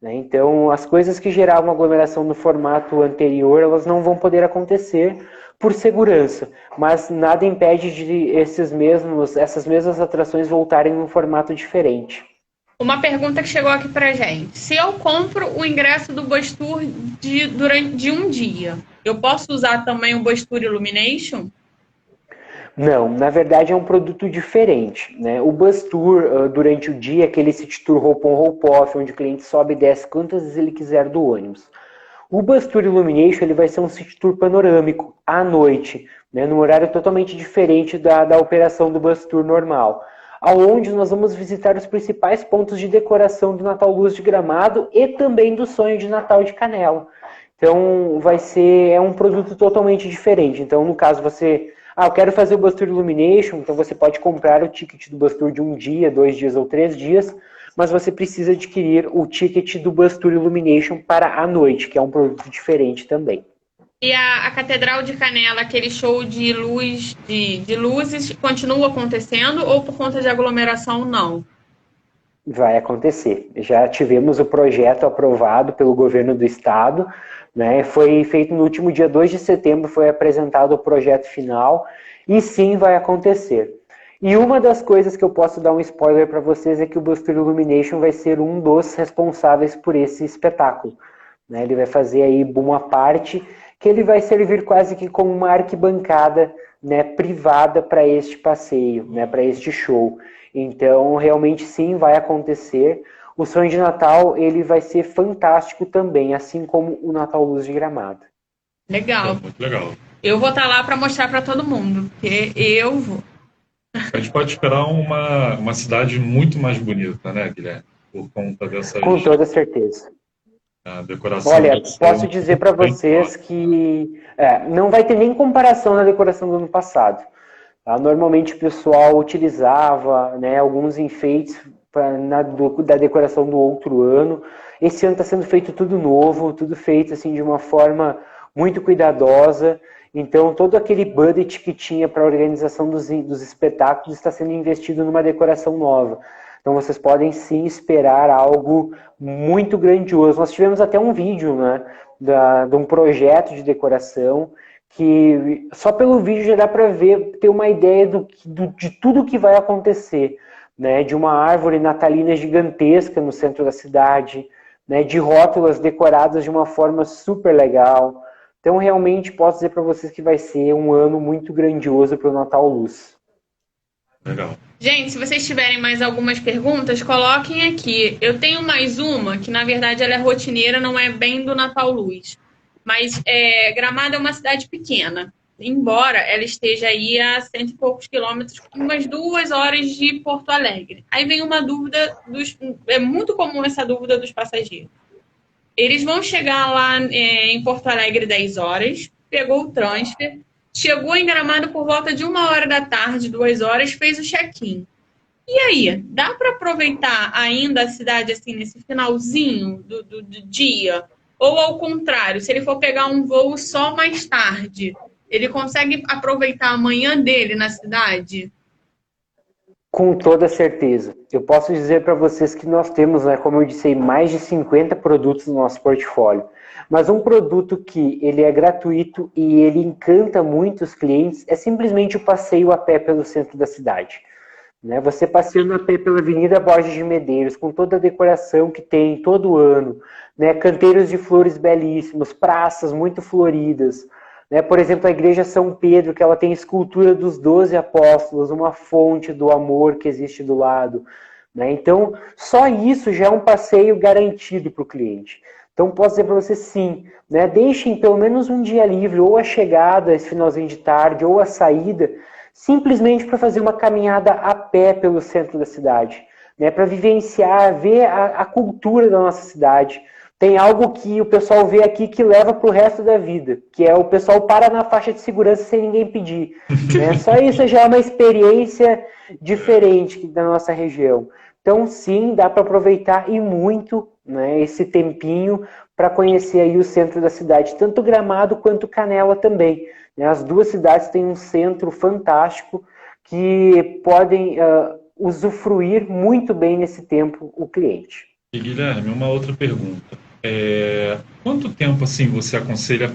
né? Então, as coisas que geravam aglomeração no formato anterior, elas não vão poder acontecer por segurança, mas nada impede de essas mesmas atrações voltarem num formato diferente. Uma pergunta que chegou aqui pra gente. Se eu compro o ingresso do Bus Tour durante um dia, eu posso usar também o Bus Tour Illumination? Não, na verdade é um produto diferente, né? O Bus Tour, durante o dia, aquele City Tour Roll-on Roll-off, onde o cliente sobe e desce quantas vezes ele quiser do ônibus. O Bus Tour Illumination ele vai ser um City Tour panorâmico, à noite, né? Num horário totalmente diferente da operação do Bus Tour normal, aonde nós vamos visitar os principais pontos de decoração do Natal Luz de Gramado e também do Sonho de Natal de Canela. Então, é um produto totalmente diferente. Então, no caso, eu quero fazer o Bus Tour Illumination, então você pode comprar o ticket do Bus Tour de 1 dia, 2 dias ou 3 dias, mas você precisa adquirir o ticket do Bus Tour Illumination para a noite, que é um produto diferente também. E a Catedral de Canela, aquele show de luzes, continua acontecendo ou por conta de aglomeração não? Vai acontecer. Já tivemos o projeto aprovado pelo governo do estado, né? Foi feito no último dia 2 de setembro, foi apresentado o projeto final e sim vai acontecer. E uma das coisas que eu posso dar um spoiler para vocês é que o Bus Tour Illumination vai ser um dos responsáveis por esse espetáculo, né? Ele vai fazer aí uma parte que ele vai servir quase que como uma arquibancada, né, privada para este passeio, né, para este show. Então, realmente sim, vai acontecer. O Sonho de Natal, ele vai ser fantástico também, assim como o Natal Luz de Gramado. Legal. Muito legal. Eu vou estar lá para mostrar para todo mundo, porque eu vou. A gente pode esperar uma cidade muito mais bonita, né, Guilherme? Por conta dessas... Com toda certeza. A decoração. Olha, posso dizer para vocês que não vai ter nem comparação na decoração do ano passado. Tá? Normalmente o pessoal utilizava, né, alguns enfeites da decoração do outro ano. Esse ano está sendo feito tudo novo, tudo feito assim, de uma forma muito cuidadosa. Então, todo aquele budget que tinha para a organização dos espetáculos está sendo investido numa decoração nova. Então, vocês podem sim esperar algo muito grandioso. Nós tivemos até um vídeo, né, de um projeto de decoração que só pelo vídeo já dá para ter uma ideia de tudo que vai acontecer. né, de uma árvore natalina gigantesca no centro da cidade, né, de rótulas decoradas de uma forma super legal. Então, realmente, posso dizer para vocês que vai ser um ano muito grandioso para o Natal Luz. Legal. Gente, se vocês tiverem mais algumas perguntas, coloquem aqui. Eu tenho mais uma, que na verdade ela é rotineira, não é bem do Natal Luz. Mas Gramado é uma cidade pequena. Embora ela esteja aí a cento e poucos quilômetros, umas 2 horas de Porto Alegre. Aí vem uma dúvida, é muito comum essa dúvida dos passageiros. Eles vão chegar lá em Porto Alegre 10 horas, pegou o transfer, chegou em Gramado por volta de 1 hora da tarde, 2 horas, fez o check-in. E aí, dá para aproveitar ainda a cidade assim nesse finalzinho do dia? Ou ao contrário, se ele for pegar um voo só mais tarde, ele consegue aproveitar a manhã dele na cidade? Com toda certeza. Eu posso dizer para vocês que nós temos, né, como eu disse, mais de 50 produtos no nosso portfólio. Mas um produto que ele é gratuito e ele encanta muito os clientes é simplesmente o passeio a pé pelo centro da cidade. Né? Você passeando a pé pela Avenida Borges de Medeiros, com toda a decoração que tem todo ano, né? Canteiros de flores belíssimos, praças muito floridas. Né? Por exemplo, a Igreja São Pedro, que ela tem escultura dos 12 apóstolos, uma fonte do amor que existe do lado. Né? Então, só isso já é um passeio garantido para o cliente. Então, posso dizer para você sim, né? Deixem pelo menos um dia livre, ou a chegada, esse finalzinho de tarde, ou a saída, simplesmente para fazer uma caminhada a pé pelo centro da cidade, né? Para vivenciar, ver a cultura da nossa cidade. Tem algo que o pessoal vê aqui que leva para o resto da vida, que é o pessoal para na faixa de segurança sem ninguém pedir. Né? Só isso já é uma experiência diferente da nossa região. Então, sim, dá para aproveitar e muito, né, esse tempinho para conhecer aí o centro da cidade, tanto Gramado quanto Canela também. Né? As duas cidades têm um centro fantástico que podem usufruir muito bem nesse tempo o cliente. E Guilherme, uma outra pergunta. Quanto tempo assim você aconselha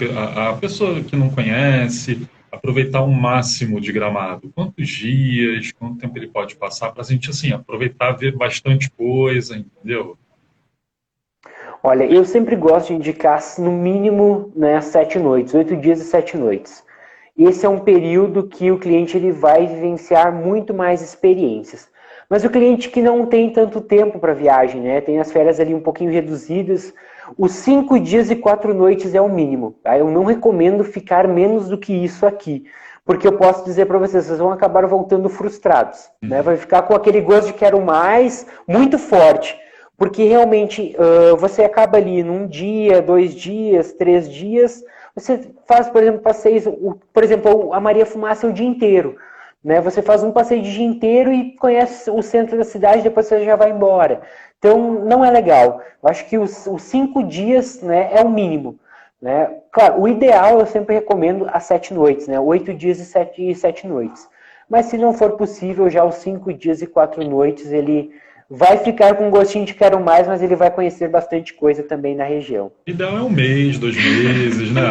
a pessoa que não conhece aproveitar o máximo de Gramado? Quantos dias, quanto tempo ele pode passar para a gente assim, aproveitar, ver bastante coisa, entendeu? Olha, eu sempre gosto de indicar no mínimo, né, 7 noites, 8 dias e 7 noites. Esse é um período que o cliente ele vai vivenciar muito mais experiências. Mas o cliente que não tem tanto tempo para viagem, né, tem as férias ali um pouquinho reduzidas, os 5 dias e 4 noites é o mínimo. Tá? Eu não recomendo ficar menos do que isso aqui, porque eu posso dizer para vocês, vocês vão acabar voltando frustrados. Né? Vai ficar com aquele gosto de quero mais, muito forte. Porque realmente você acaba ali num dia, 2 dias, 3 dias, você faz, por exemplo, passeios, por exemplo, a Maria Fumaça o dia inteiro. Né? Você faz um passeio de dia inteiro e conhece o centro da cidade, depois você já vai embora. Então, não é legal. Eu acho que os 5 dias, né, é o mínimo. Né? Claro, o ideal eu sempre recomendo as 7 noites, né? 8 dias e 7 noites. Mas se não for possível, já os 5 dias e 4 noites, ele vai ficar com um gostinho de quero mais, mas ele vai conhecer bastante coisa também na região. O ideal é 1 mês, 2 meses, né?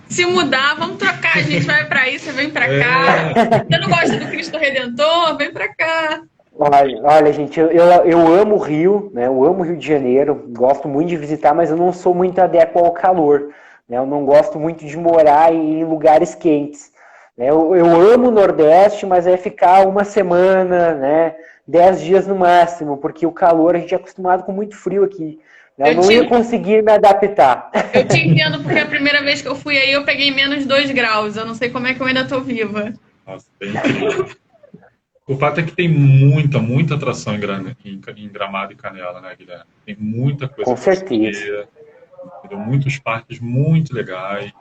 Se mudar, vamos trocar. A gente vai para aí, você vem para cá. Você não gosta do Cristo Redentor? Vem para cá. Olha, gente, eu amo o Rio, né? Eu amo o Rio de Janeiro, gosto muito de visitar, mas eu não sou muito adepto ao calor. Né? Eu não gosto muito de morar em lugares quentes. Né? Eu amo o Nordeste, mas é ficar uma semana, né? 10 dias no máximo, porque o calor, a gente é acostumado com muito frio aqui. Né? Eu não ia conseguir me adaptar. Eu te entendo, porque a primeira vez que eu fui aí, eu peguei menos 2 graus. Eu não sei como é que eu ainda tô viva. Nossa, bem incrível. O fato é que tem muita atração em Gramado e Canela, né, Guilherme? Tem muita coisa. Com certeza. Muitos parques muito legais.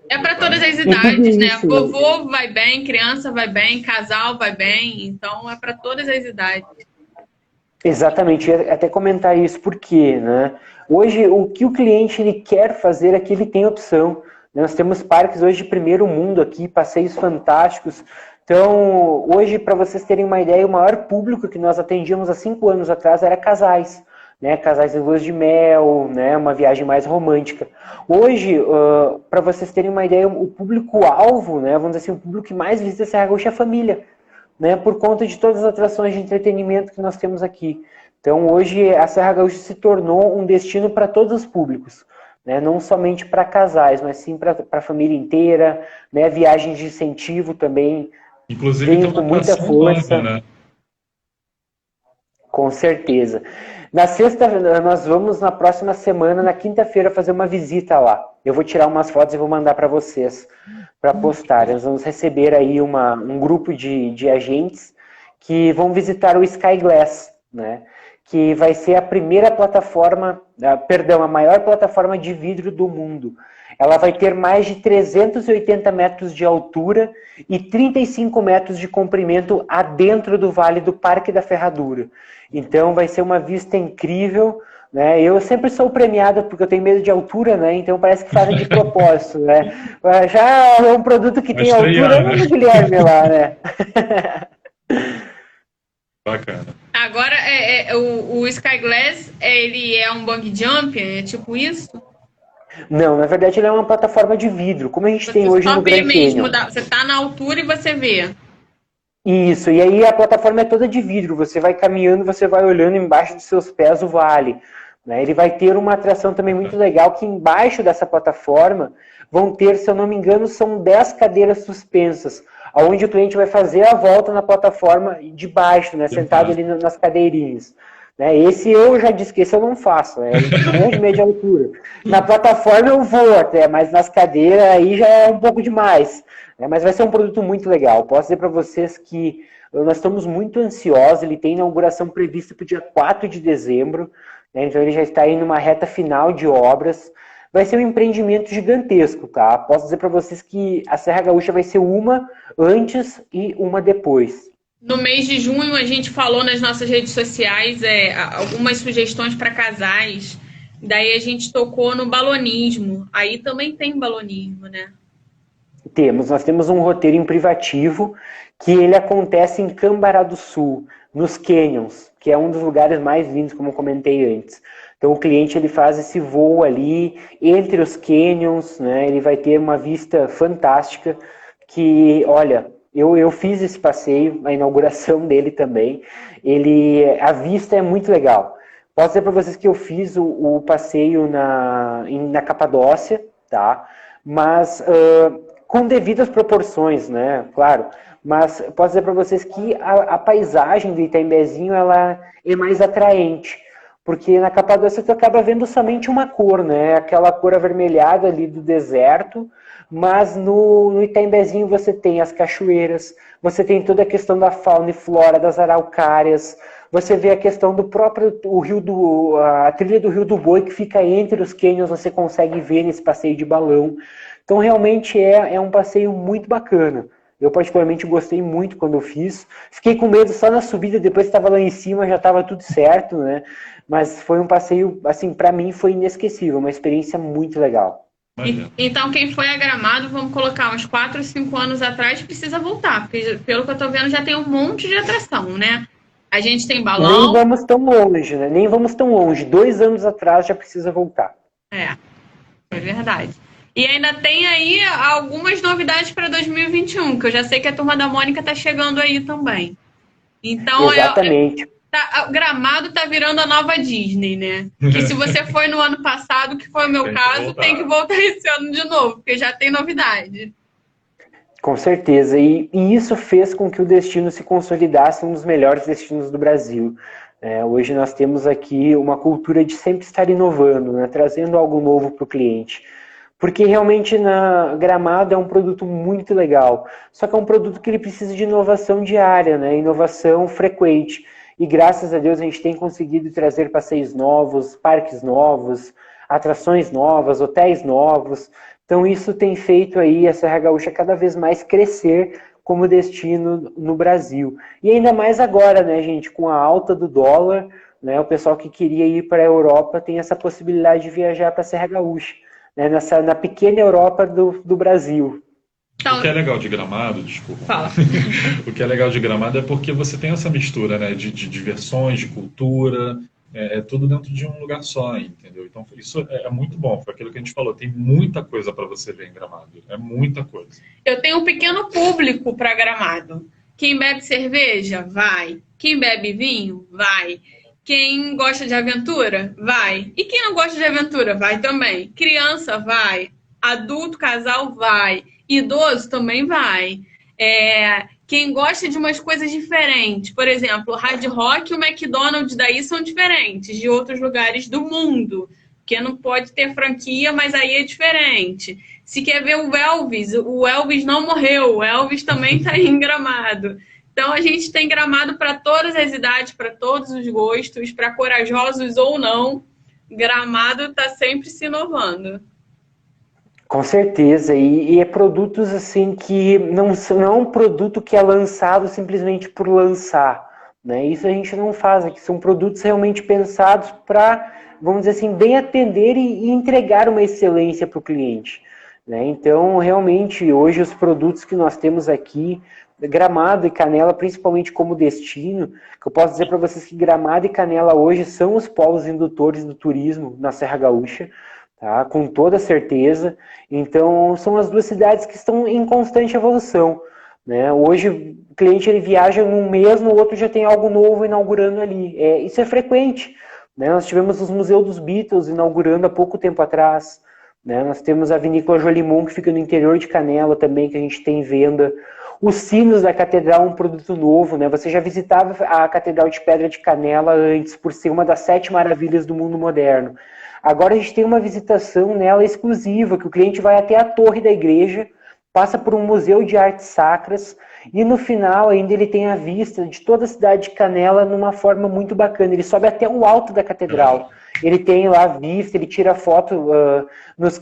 É para todas as idades, né? Vovô vai bem, criança vai bem, casal vai bem, então é para todas as idades. Exatamente, eu ia até comentar isso, porque, né? Hoje, o que o cliente ele quer fazer aqui, ele tem opção. Nós temos parques hoje de primeiro mundo aqui, passeios fantásticos. Então, hoje, para vocês terem uma ideia, o maior público que nós atendíamos há 5 anos atrás era casais. Né, casais em lua de mel, né, uma viagem mais romântica. Hoje, para vocês terem uma ideia, o público-alvo, né, vamos dizer assim, o público que mais visita Serra Gaúcha é a família. né, por conta de todas as atrações de entretenimento que nós temos aqui. Então, hoje, a Serra Gaúcha se tornou um destino para todos os públicos, né, não somente para casais, mas sim para a família inteira, né, viagens de incentivo também. Inclusive, tem com uma muita atração força. nova, né? Com certeza. Na sexta, nós vamos na próxima semana, na quinta-feira, fazer uma visita lá. Eu vou tirar umas fotos e vou mandar para vocês, para postar. Nós vamos receber aí um grupo de agentes que vão visitar o Sky Glass, né? Que vai ser a primeira plataforma, a maior plataforma de vidro do mundo. Ela vai ter mais de 380 metros de altura e 35 metros de comprimento adentro do Vale do Parque da Ferradura. Então vai ser uma vista incrível, né? Eu sempre sou premiado porque eu tenho medo de altura, né? Então parece que fazem de propósito, né? Já é um produto que tem altura, vamos Guilherme lá, né? Bacana. Agora, o Sky Glass, ele é um bungee jump? É tipo isso? Não, na verdade ele é uma plataforma de vidro, como a gente Você tem hoje só no vê Grand mesmo, Canyon. você tá na altura e você vê. Isso, e aí a plataforma é toda de vidro, você vai caminhando, você vai olhando embaixo dos seus pés o vale. Né? Ele vai ter uma atração também muito legal, que embaixo dessa plataforma vão ter, se eu não me engano, são 10 cadeiras suspensas, onde o cliente vai fazer a volta na plataforma de baixo, né? Sentado ali nas cadeirinhas. Né? Esse eu já disse que esse eu não faço, né? Eu morro de medo de altura. Na plataforma eu vou até, mas nas cadeiras aí já é um pouco demais. Né? Mas vai ser um produto muito legal. Posso dizer para vocês que nós estamos muito ansiosos, ele tem inauguração prevista para o dia 4 de dezembro, né? Então ele já está aí numa reta final de obras. Vai ser um empreendimento gigantesco, tá? Posso dizer para vocês que a Serra Gaúcha vai ser uma antes e uma depois. No mês de junho, a gente falou nas nossas redes sociais algumas sugestões para casais. Daí a gente tocou no balonismo. Aí também tem balonismo, né? Nós temos um roteiro em privativo que ele acontece em Cambará do Sul, nos Canyons, que é um dos lugares mais lindos, como eu comentei antes. Então o cliente ele faz esse voo ali entre os canyons, né? Ele vai ter uma vista fantástica que, olha, eu fiz esse passeio, a inauguração dele também. A vista é muito legal. Posso dizer para vocês que eu fiz o passeio na Capadócia, tá? Mas com devidas proporções, né? Claro. Mas posso dizer para vocês que a paisagem do Itambezinho ela é mais atraente. Porque na Capadócia tu acaba vendo somente uma cor, né? Aquela cor avermelhada ali do deserto, mas no Itambezinho você tem as cachoeiras, você tem toda a questão da fauna e flora, das araucárias, você vê a questão do próprio a trilha do Rio do Boi que fica entre os cânions, você consegue ver nesse passeio de balão. Então realmente é um passeio muito bacana. Eu particularmente gostei muito quando eu fiz. Fiquei com medo só na subida, depois que estava lá em cima já estava tudo certo, né? Mas foi um passeio, assim, para mim foi inesquecível, uma experiência muito legal. Então quem foi a Gramado, vamos colocar uns 4, 5 anos atrás, precisa voltar, porque pelo que eu tô vendo já tem um monte de atração, né? A gente tem balão. Nem vamos tão longe, né? Nem vamos tão longe. 2 anos atrás já precisa voltar. É verdade. E ainda tem aí algumas novidades para 2021, que eu já sei que a Turma da Mônica tá chegando aí também. Então, exatamente. O Gramado tá virando a nova Disney, né? Que se você foi no ano passado, que foi o meu caso, tem que voltar esse ano de novo, porque já tem novidade. Com certeza. E isso fez com que o destino se consolidasse um dos melhores destinos do Brasil. Hoje nós temos aqui uma cultura de sempre estar inovando, né? Trazendo algo novo para o cliente. Porque realmente na Gramado é um produto muito legal. Só que é um produto que ele precisa de inovação diária, né? Inovação frequente. E graças a Deus a gente tem conseguido trazer passeios novos, parques novos, atrações novas, hotéis novos. Então isso tem feito aí a Serra Gaúcha cada vez mais crescer como destino no Brasil. E ainda mais agora, né, gente, com a alta do dólar, né, o pessoal que queria ir para a Europa tem essa possibilidade de viajar para a Serra Gaúcha. Né, na pequena Europa do Brasil. Então, o que é legal de Gramado, desculpa. Fala. O que é legal de Gramado é porque você tem essa mistura, né, de diversões, de cultura, tudo dentro de um lugar só, entendeu? Então isso é muito bom, foi aquilo que a gente falou, tem muita coisa para você ver em Gramado, é muita coisa. Eu tenho um pequeno público para Gramado, Quem bebe cerveja? Vai. Quem bebe vinho? Vai. Quem gosta de aventura? Vai. E quem não gosta de aventura? Vai também. Criança? Vai. Adulto, casal? Vai. Idoso também vai. Quem gosta de umas coisas diferentes, por exemplo, o hard rock e o McDonald's daí são diferentes de outros lugares do mundo, porque não pode ter franquia, mas aí é diferente. Se quer ver o Elvis não morreu, o Elvis também está em Gramado. Então a gente tem Gramado para todas as idades, para todos os gostos, para corajosos ou não. Gramado está sempre se inovando. Com certeza, e é produtos assim que não é um produto que é lançado simplesmente por lançar, né? Isso a gente não faz aqui, são produtos realmente pensados para, vamos dizer assim, bem atender e entregar uma excelência para o cliente, né? Então, realmente, hoje os produtos que nós temos aqui, Gramado e Canela, principalmente como destino, que eu posso dizer para vocês que Gramado e Canela hoje são os polos indutores do turismo na Serra Gaúcha, tá? Com toda certeza. Então, são as duas cidades que estão em constante evolução, né? Hoje, o cliente ele viaja num mês, no outro já tem algo novo inaugurando ali. Isso é frequente, né? Nós tivemos os Museus dos Beatles inaugurando há pouco tempo atrás, né? Nós temos a Vinícola Jolimon, que fica no interior de Canela também, que a gente tem venda. Os sinos da Catedral, um produto novo, né? Você já visitava a Catedral de Pedra de Canela antes, por ser uma das 7 maravilhas do mundo moderno. Agora a gente tem uma visitação nela exclusiva, que o cliente vai até a torre da igreja, passa por um museu de artes sacras, e no final ainda ele tem a vista de toda a cidade de Canela numa forma muito bacana. Ele sobe até o alto da catedral. Ele tem lá a vista, ele tira foto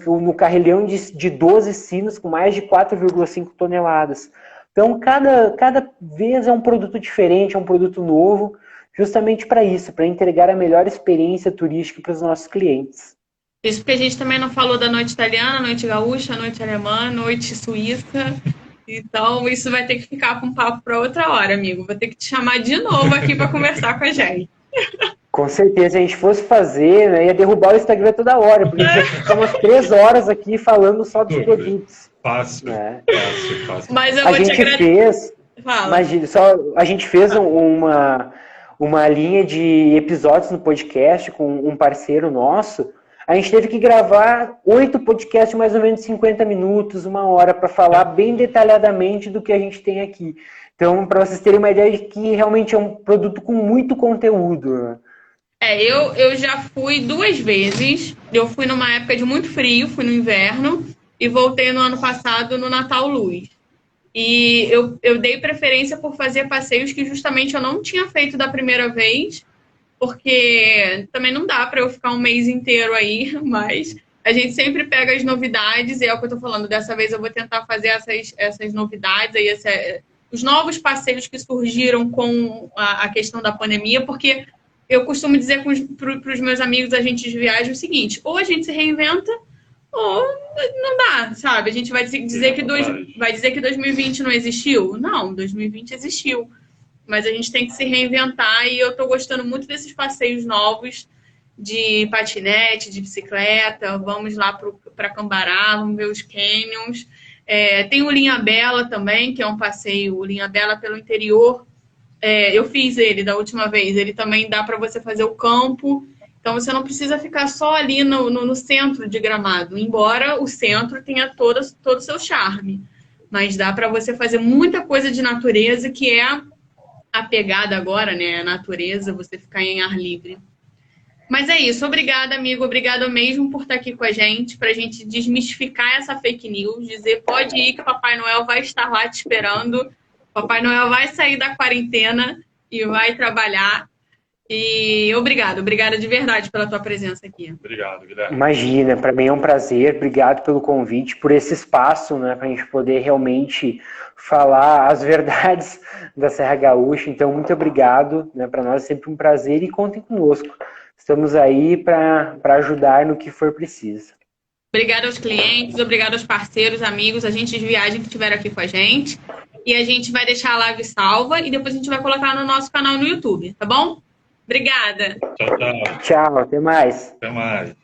no carrilhão de 12 sinos com mais de 4,5 toneladas. Então, cada vez é um produto diferente, é um produto novo, justamente para isso, para entregar a melhor experiência turística para os nossos clientes. Isso porque a gente também não falou da noite italiana, noite gaúcha, noite alemã, noite suíça. Então, isso vai ter que ficar com um papo para outra hora, amigo. Vou ter que te chamar de novo aqui para conversar com a gente. Com certeza, se a gente fosse fazer, né, ia derrubar o Instagram toda hora, porque a gente ia ficar umas 3 horas aqui falando só dos produtos. Fácil. Mas eu vou te agradecer. Imagina, a gente fez uma linha de episódios no podcast com um parceiro nosso. A gente teve que gravar 8 podcasts, mais ou menos 50 minutos, 1 hora, para falar bem detalhadamente do que a gente tem aqui. Então, para vocês terem uma ideia de que realmente é um produto com muito conteúdo. Eu já fui 2 vezes. Eu fui numa época de muito frio, fui no inverno, e voltei no ano passado no Natal Luz. E eu dei preferência por fazer passeios que justamente eu não tinha feito da primeira vez, porque também não dá para eu ficar um mês inteiro aí, mas a gente sempre pega as novidades, e é o que eu tô falando, dessa vez eu vou tentar fazer essas novidades, aí os novos passeios que surgiram com a questão da pandemia, porque eu costumo dizer para os meus amigos, a gente viaja o seguinte, ou a gente se reinventa, ou não dá, sabe? A gente vai dizer que 2020 não existiu? Não, 2020 existiu. Mas a gente tem que se reinventar, e eu estou gostando muito desses passeios novos de patinete, de bicicleta. Vamos lá para Cambará, vamos ver os canyons. Tem o Linha Bela também, que é um passeio, o Linha Bela pelo interior. Eu fiz ele da última vez. Ele também dá para você fazer o campo. Então você não precisa ficar só ali no centro de Gramado, embora o centro tenha todo o seu charme. Mas dá para você fazer muita coisa de natureza, que é a pegada agora, né? A natureza, você ficar em ar livre. Mas é isso. Obrigada, amigo. Obrigada mesmo por estar aqui com a gente, para a gente desmistificar essa fake news, dizer pode ir que o Papai Noel vai estar lá te esperando. Papai Noel vai sair da quarentena e vai trabalhar. E obrigada de verdade pela tua presença aqui. Obrigado, Guilherme. Imagina, para mim é um prazer. Obrigado pelo convite, por esse espaço, né, para a gente poder realmente falar as verdades da Serra Gaúcha. Então, muito obrigado, né, para nós é sempre um prazer, e contem conosco. Estamos aí para ajudar no que for preciso. Obrigada aos clientes, obrigada aos parceiros, amigos, agentes de viagem que estiveram aqui com a gente. E a gente vai deixar a live salva e depois a gente vai colocar no nosso canal no YouTube, tá bom? Obrigada. Tchau, tchau. Tchau, até mais. Até mais.